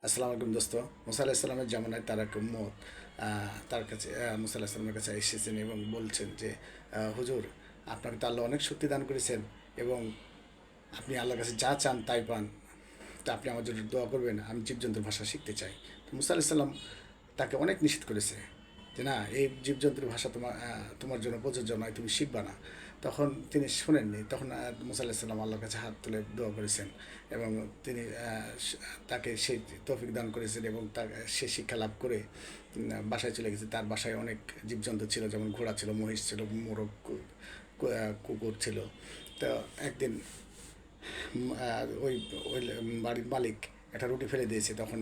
আসসালামু আলাইকুম দোস্ত। মুসা আলাহিস সাল্লামের জামানায় তারা উম্মত তার কাছে মুসা আলাহিস সাল্লামের কাছে এসেছেন এবং বলছেন যে হুজুর, আপনাকে তো আল্লাহ অনেক শক্তি দান করেছেন এবং আপনি আল্লাহর কাছে যা চান তাই পান, তা আপনি আমার জন্য দোয়া করবেন, আমি জীবজন্তুর ভাষা শিখতে চাই। তো মুসা আলাহিস সাল্লাম তাকে অনেক নিষেধ করেছে যে না, এই জীবজন্তুর ভাষা তোমার জন্য প্রযোজ্য নয়, তুমি শিখবা না। তখন তিনি শোনেননি। তখন মুসা আলাহিস সাল্লাম আল্লাহর কাছে হাত তুলে দোয়া করেছেন এবং তিনি তাকে সেই তৌফিক দান করেছেন এবং সে শিক্ষা লাভ করে বাসায় চলে গেছে। তার বাসায় অনেক জীবজন্তু ছিল, যেমন ঘোড়া ছিল, মহিষ ছিল, মোরগ, কুকুর ছিল। তো একদিন ওই ওই বাড়ির মালিক একটা রুটি ফেলে দিয়েছে। তখন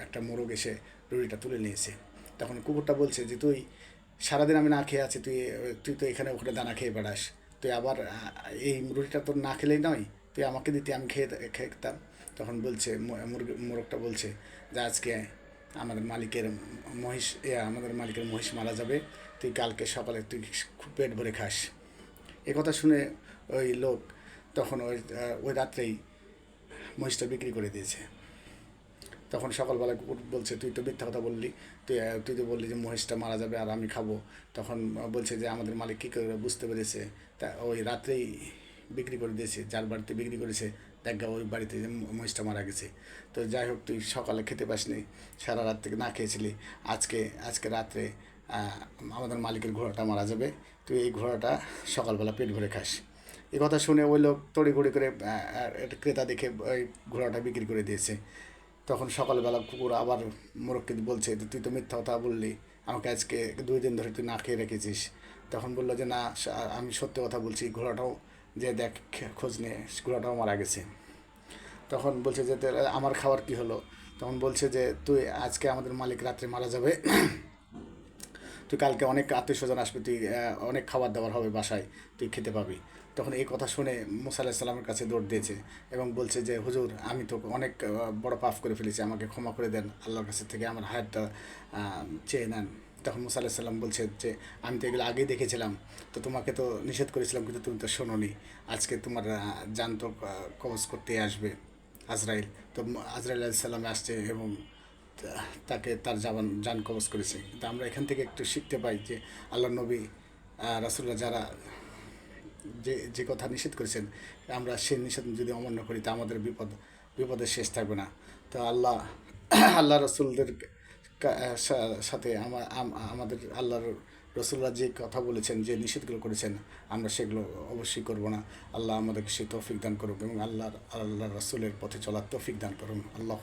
একটা মোরগ এসে রুটিটা তুলে নিয়েছে। তখন কুকুরটা বলছে যে তুই সারাদিন আমি না খেয়ে আছি, তুই তুই তো এখানে ওখানে দানা খেয়ে বেড়াস, তুই আবার এই রুটিটা তোর না খেলেই নয়, তুই আমাকে দিতে, আমি খেতাম। তখন বলছে মোরগটা বলছে যে আজকে আমাদের মালিকের আমাদের মালিকের মহিষ মারা যাবে, তুই কালকে সকালে তুই খুব পেট ভরে খাস। এ কথা শুনে ওই লোক তখন ওই রাত্রেই মহিষটা বিক্রি করে দিয়েছে। তখন সকালবেলা কুকুর বলছে তুই তো মিথ্যা কথা বললি, তুই তো বললি যে মহিষটা মারা যাবে আর আমি খাবো। তখন বলছে যে আমাদের মালিক কী করে বুঝতে পেরেছে, তা ওই রাত্রেই বিক্রি করে দিয়েছে। যার বাড়িতে বিক্রি করেছে দেখা ওই বাড়িতে যে মহিষটা মারা গেছে। তো যাই হোক, তুই সকালে খেতে পাসনি, সারা রাত থেকে না খেয়েছিলি, আজকে আজকে রাত্রে আমাদের মালিকের ঘোড়াটা মারা যাবে, তুই এই ঘোড়াটা সকালবেলা পেট ভরে খাস। এই কথা শুনে ওই লোক তড়িঘড়ি করে একটা ক্রেতা দেখে ওই ঘোড়াটা বিক্রি করে দিয়েছে। তখন সকালবেলা কুকুর আবার মোরগকে বলছে যে তুই তো মিথ্যা কথা বললি, আমাকে আজকে 2 দিন ধরে তুই না খেয়ে রেখেছিস। তখন বললো যে না, আমি সত্যি কথা বলছি, ঘোড়াটাও যে দেখ, খোঁজ নে, ঘোড়াটাও মারা গেছে। তখন বলছে যে তাহলে আমার খাবার কি হলো? তখন বলছে যে তুই আজকে আমাদের মালিক রাত্রে মারা যাবে, তুই কালকে অনেক আত্মীয় স্বজন আসবে, তুই অনেক খাবার দাবার হবে বাসায়, তুই খেতে পাবি। তখন এই কথা শুনে মুসা আলাহিস সাল্লামের কাছে দৌড় দিয়েছে এবং বলছে যে হুজুর, আমি তো অনেক বড় পাপ করে ফেলেছি, আমাকে ক্ষমা করে দেন, আল্লাহর কাছে থেকে আমার হায়াতটা চেয়ে নেন। তখন মুসা আলাহিস সাল্লাম বলছে যে আমি তো এগুলো আগেই দেখেছিলাম, তো তোমাকে তো নিষেধ করেছিলাম কিন্তু তুমি তো শোনোনি। আজকে তোমার জান তো কবজ করতে আসবে আজরাইল। তো আজরাইল আলাইহিস সালাম আসছে এবং তাকে তার জান কবজ করেছে। কিন্তু আমরা এখান থেকে একটু শিখতে পাই যে আল্লাহ নবী রাসূলুল্লাহ যারা যে যে কথা নিষেধ করেছেন, আমরা সে নিষেধ যদি অমান্য করি তা আমাদের বিপদের শেষ থাকবে না। তো আল্লাহ রসুলদের সাথে আমাদের আল্লাহর রসুল্লাহ যে কথা বলেছেন, যে নিষেধগুলো করেছেন, আমরা সেগুলো অবশ্যই করব না। আল্লাহ আমাদেরকে সেই তৌফিক দান করুন এবং আল্লাহ রসুলের পথে চলার তৌফিক দান করুন। আল্লাহ